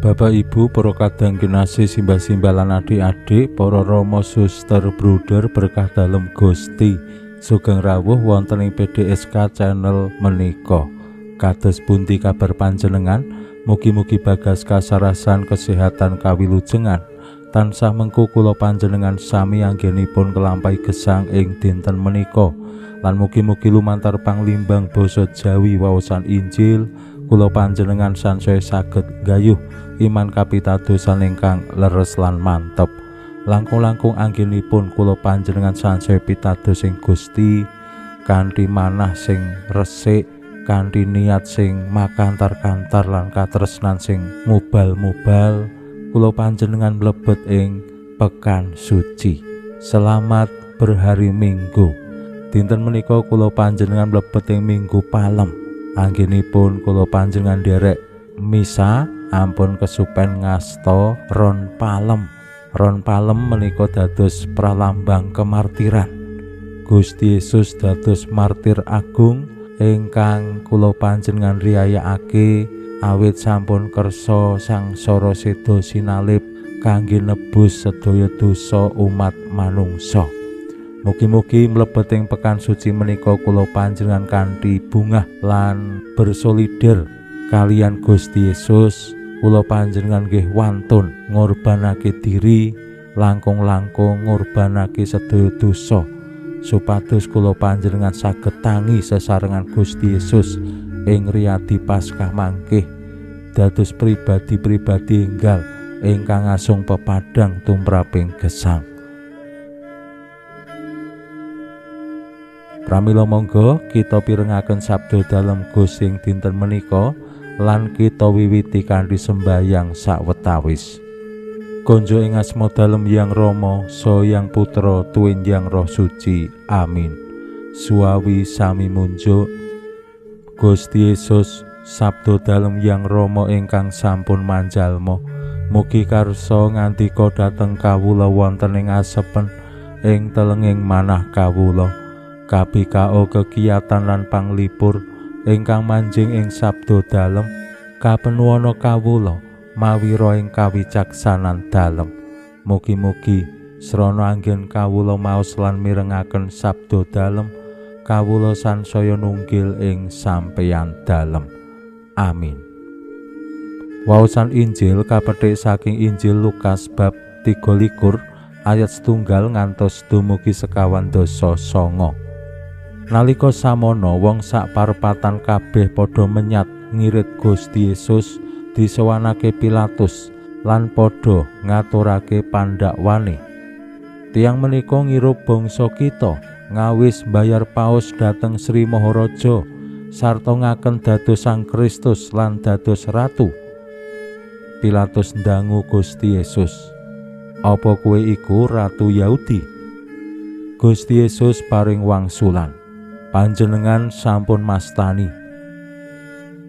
Bapak Ibu, para kadang kinasih simbah-simbah lan adik-adik, para rama suster bruder berkah dalem Gusti sugeng rawuh wonten ing PDSK channel menika. Kados pundi kabar panjenengan? Mugi-mugi bagas kasarasan kesehatan kawilujengan tansah mengku kula panjenengan sami anggenipun kelampahi gesang ing dinten menika. Lan mugi-mugi lumantar panglimbang basa Jawi waosan Injil kula panjenengan sansaya saged gayuh iman kapitadosan ingkang leres lan mantep. Langkung-langkung anggenipun kula panjenengan sansaya pitados ing Gusti kanthi manah sing resik, kanthi niat sing makantar-kantar lan katresnan sing mubal-mubal. Kula panjenengan mlebet ing pekan suci. Selamat berhari Minggu. Dinten menika kula panjenengan mlebet ing Minggu Palem. Anggenipun kula panjenengan derek misa ampun kesupen ngasta ron palem. Ron palem menika dados pralambang kemartiran. Gusti Yesus dados martir agung ingkang kula panjenengan riyayakake awit sampun kersa sangsara seda sinalip kangge nebus sedaya dosa umat manungsa. Mugi-mugi mlebet ing pekan suci menika kula panjenengan kanthi bungah lan bersolider kalian Gusti Yesus. Kula panjenengan nggih wantun ngorbanake diri, langkung-langkung ngorbanake sedaya dosa supados kula panjenengan saged tangi sesarengan Gusti Yesus ing riyadi Paskah mangkih dados pribadi-pribadi enggal ingkang asung pepadang tumraping gesang. Pramila monggo kita pirengaken sabda dalem Gusti ing dinten menika lan kita wiwiti kanthi sembahyang sawetawis. Konjo ing asma dalem Hyang Rama saha Hyang Putra tuwin Hyang Roh Suci. Amin. Suawi sami munjuk. Gusti Yesus sabda dalem Hyang Rama ingkang sampun manjalma mugi karsa ngandika dhateng kawula wonten ing asepen ing telenging manah kawula. Kabikao kegiatan lan panglipur ingkang manjing ing sabda dalem kapenuwana kawula mawira ing kawicaksanan dalem. Mugi-mugi srana anggen kawula maos lan mirengaken sabda dalem kawula sansaya nunggil ing sampeyan dalem. Amin. Waosan Injil kapetik saking Injil Lukas bab 23 ayat 1 ngantos dumugi 59. Nalika samono wong sak parepatan kabeh padha menyat ngirit Gusti Yesus disewanake Pilatus lan padha ngaturake pandakwane. Tiyang menika ngirup bangsa kita ngawis bayar paus dhateng Sri Maharaja sarta ngaken dados Sang Kristus lan dados Ratu. Pilatus ndangu Gusti Yesus, "Apa kowe iku Ratu Yahudi?" Gusti Yesus paring wangsulan, "Panjenengan sampun mastani."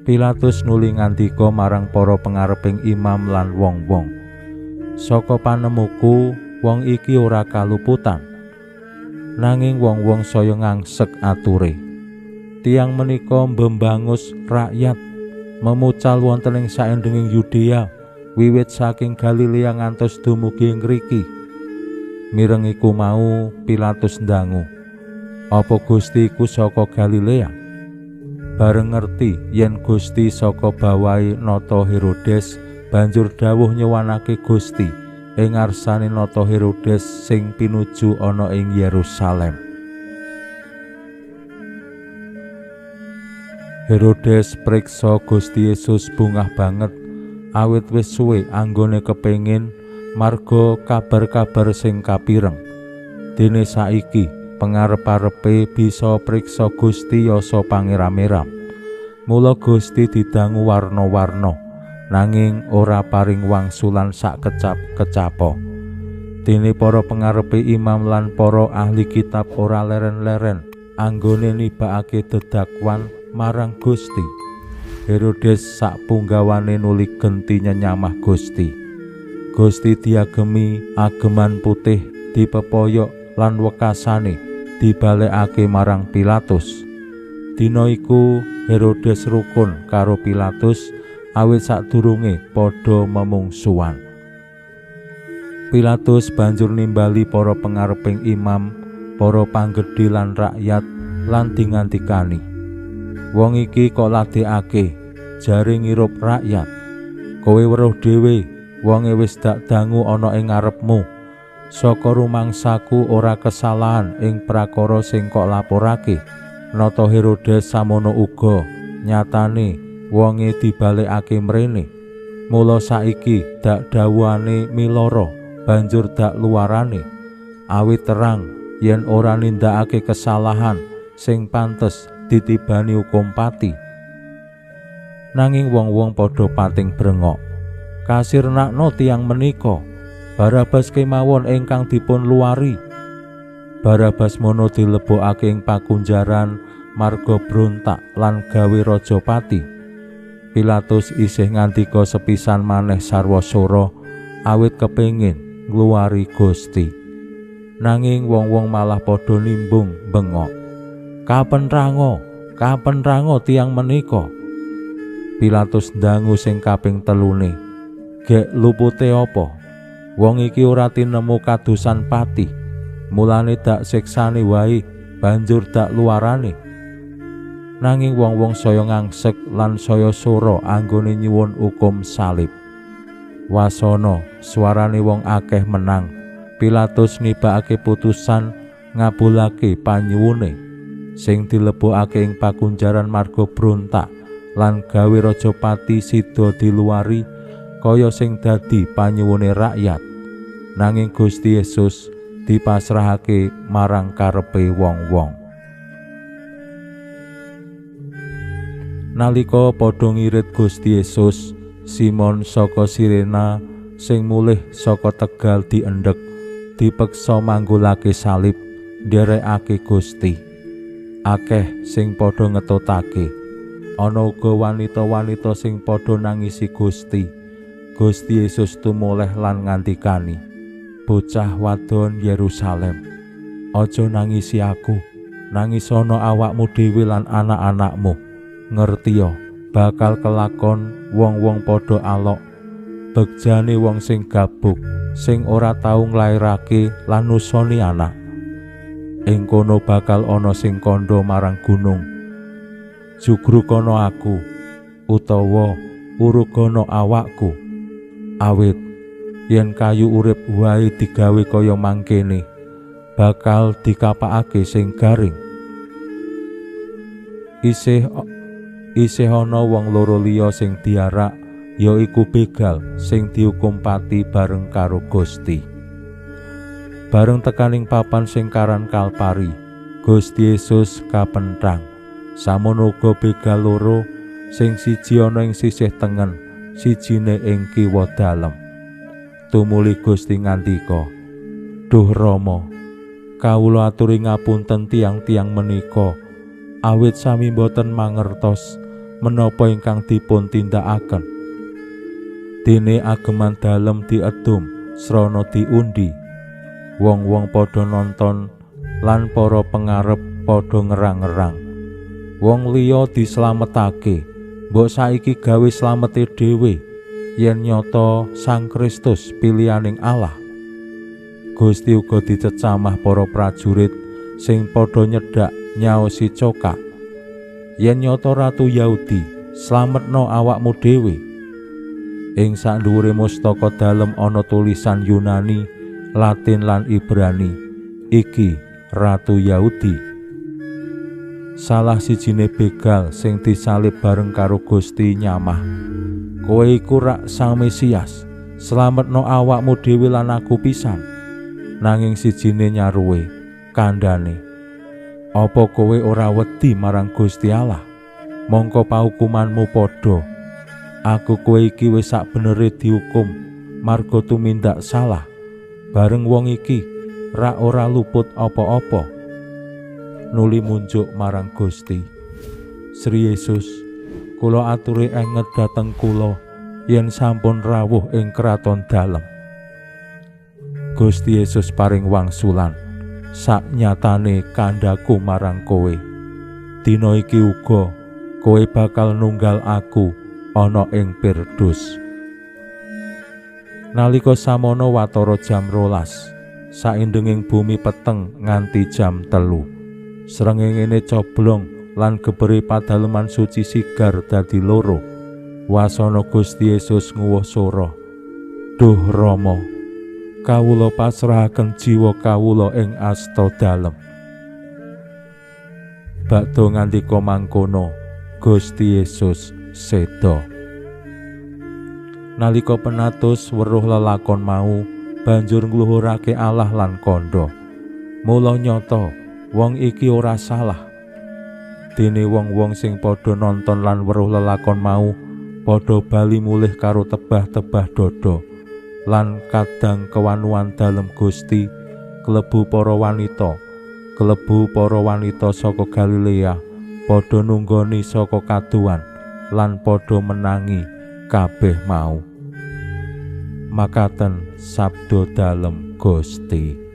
Pilatus nuli ngandika marang para pangareping imam lan wong-wong, "Saka panemuku wong iki ora kaluputan." Nanging wong-wong saya ngangsek ature. Tiang menika mbembangus rakyat memucal wonten ing saendenging Yudea wiwit saking Galilea ngantos dumugi ngriki. Mireng iku mau Pilatus ndangu, "Apa Gusti iku saka Galilea?" Bareng ngerti yen Gusti saka bawahi nata Herodes, banjur dawuh nyewanake Gusti ing ngarsane nata Herodes sing pinuju ana ing Yerusalem. Herodes priksa Gusti Yesus bungah banget awit wis suwe anggone kepengin marga kabar-kabar sing kapireng. Dene saiki pangarep-arepe bisa priksa Gusti yasa pangeram-eram. Mula Gusti didangu warna-warna nanging ora paring wangsulan sak kecap-kecapo. Dene para pengarepe imam lan para ahli kitab ora leren-leren anggone nibakake dedakwan marang Gusti. Herodes sakpunggawane nuli genti nyenyamah Gusti. Gusti diagemi ageman putih dipepoyok lan wekasane dibalekake marang Pilatus. Dina iku Herodes rukun karo Pilatus awit sadurunge padha memungsuhan. Pilatus banjur nimbali para pengareping imam, para panggedhi lan rakyat lan dingantikani. Wong iki kok ladekake jare ngirup rakyat. Kowe weruh dhewe wonge wis dak dangu ana ing ngarepmu. Saka rumangsaku ora kesalahan ing prakara sing kok laporake. Nata Herodes samono uga nyatane wonge dibalekake mrene. Mula saiki dak dawuhane miloro banjur dak luarane, awit terang yen ora nindakake kesalahan sing pantes ditibani hukum pati. Nanging wong-wong padha pating brengok. Kasirnakno tiyang menika, Barabas kemawon ingkang dipun luari. Barabas mono dilebokake ing pakunjaran marga brontak lan gawe raja pati. Pilatus isih ngandika sepisan maneh sarwa sora awit kepengin ngluwari Gusti. Nanging wong-wong malah padha nimbung bengok. Kapen rango tiyang menika. Pilatus ndangu sing kaping telune. Gek lupute apa? Wong iki ora tinemu kadosan pati. Mulane dak siksane wae banjur dak luarane. Nanging wong-wong saya ngangsek lan saya sora anggone nyuwun hukum salib. Wasana suarane wong akeh menang. Pilatus nibakake putusan ngabulake panyuwune sing dilebokake ing pakunjaran marga brontak lan gawe Rajapati sida diluari kaya sing dadi panyuwune rakyat. Nanging Gusti Yesus dipasrahake marang karepe wong-wong. Nalika padha ngirit Gusti Yesus, Simon saka Sirena sing mulih saka Tegal diendhek dipeksa manggulake salib nderekake Gusti. Akeh sing padha ngetutake. Ana uga wanita-wanita sing padha nangisi Gusti. Gusti Yesus tumoleh lan ngandikani, "Bocah wadon Yerusalem, aja nangisi aku, nangisono awakmu dhewe lan anak-anakmu. Ngertiya bakal kelakon wong-wong padha alok, begjane wong sing gabuk, sing ora tau nglairake lan nusoni anak. Ing kono bakal ana sing kandha marang gunung, jugrukono aku, utawa urugono awakku. Awit yen kayu urip wae digawe kaya mangkene, bakal dikapakake sing garing." Isih ana wong loro liya sing diarak, yaiku begal sing dihukum pati bareng karo Gusti. Bareng tekaning papan sing karan Kalpari, Gusti Yesus kapenthang. Samono uga begal loro, sing siji ana ing sisih tengen, sijine ing kiwa dalem. Tumuli Gusti ngandika, "Duh Rama, kawula aturi ngapunten tiang-tiang menika, awit sami boten mangertos menapa ingkang dipun tindakaken. Dene ageman dalem diedum srana diundi. Wong-wong padha nonton lan para pengarep padha ngerang-ngerang. Wong liya dislametake, mbok saiki gawe slamete dhewe yen nyata Sang Kristus pilihaning Allah." Gusti uga dicecamah para prajurit sing padha nyedhak nyaosi cokak, "Yen nyata Ratu Yahudi, slametno awakmu dhewe." Ing sakndhuwure mustaka dalem ana tulisan Yunani, Latin lan Ibrani, "Iki Ratu Yahudi." Salah sijine begal sing disalib bareng karo Gusti nyamah, "Kowe iku rak Sang Mesias, slametno awakmu dhewe lan aku pisan." Nanging sijine nyaruwe, kandhane, "Apa kowe ora wedi marang Gusti Allah? Mongko paukumanmu padha. Aku kowe iki wis sak benere dihukum marga tumindak salah. Bareng wong iki ra ora luput apa-apa nuli munjuk marang Gusti. Sri Yesus, kula aturi enget dhateng kula yen sampun rawuh ing kraton dalem. Gusti Yesus paring wangsulan, sak nyatane kandhaku marang kowe. Dina iki uga kowe bakal nunggal aku ana ing Pirdus. Nalika samono watara jam 12, saindenging bumi peteng nganti jam 3. Srengéngé coblong lan gebere padaleman suci sigar dadi loro. Wasana Gusti Yesus nguwuh swara, "Duh Rama, kawula pasrahaken jiwa kawula ing asta dalem." Bakda ngandika mangkono, Gusti Yesus seda. Nalika penatus weruh lelakon mau banjur ngluhurake Allah lan kandha. Mula nyata wong iki ora salah. Dene wong-wong sing padha nonton lan weruh lelakon mau padha bali mulih karo tebah-tebah dada lan kadang kewanuan dalem Gusti, klebu para wanita saka Galilea padha nunggoni saka kaduan lan padha menangi kabeh mau. Makaten sabda dalem Gusti.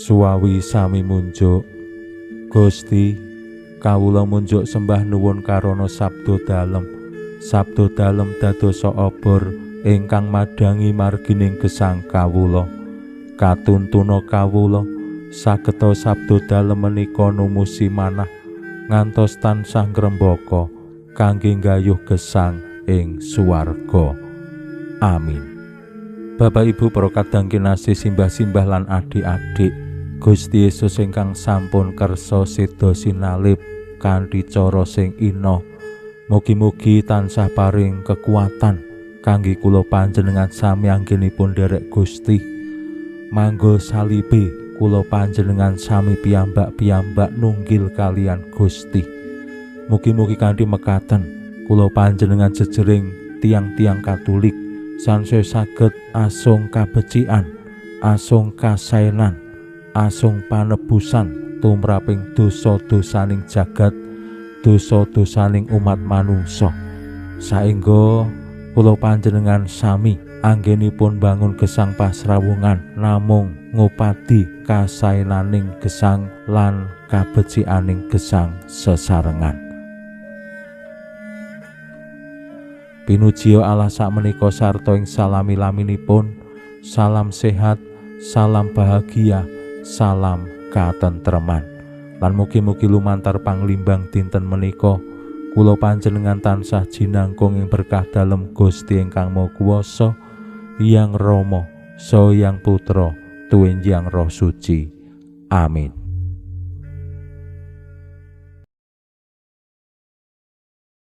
Suwawi sami munjuk, Gusti, kawula munjuk sembah nuwun karana sabda dalem. Sabda dalem dadosa obor ingkang madangi margining gesang kawula. Katuntuna kawula sageta sabda dalem menika numusi manah ngantos tansah ngrembaka kangge nggayuh gesang ing swarga. Amin. Bapak Ibu para kadang kinasih simbah-simbah lan adik-adik, Gusti Yesus ingkang sampun kersa seda sinalip kanthi cara sing ina, mugi-mugi tansah paring kekuatan kangge kula panjenengan sami anggenipun derek Gusti. Mangga salibe kula panjenengan sami piyambak-piyambak nunggil kalian Gusti. Mugi-mugi kanthi mekaten kula panjenengan jejering tiang-tiang Katolik sansaya saged asung kabecikan, asung kasaenan, asung panebusan tumraping dosa-dosaning jagat, dosa-dosaning umat manungsa, saengga kula panjenengan sami anggenipun bangun gesang pasrawungan namung ngupadi kasaenaning gesang lan kabecikaning gesang sesarengan. Pinuji Allah sakmenika sarta ing salami-laminipun, salam sehat, salam bahagia, salam katentreman. Lan mugi-mugi lumantar panglimbang dinten menika kula panjenengan tansah jinangkung ing berkah dalem Gusti ingkang Maha Kuwasa, Hyang Rama saha Hyang Putra tuwin Hyang Roh Suci. Amin.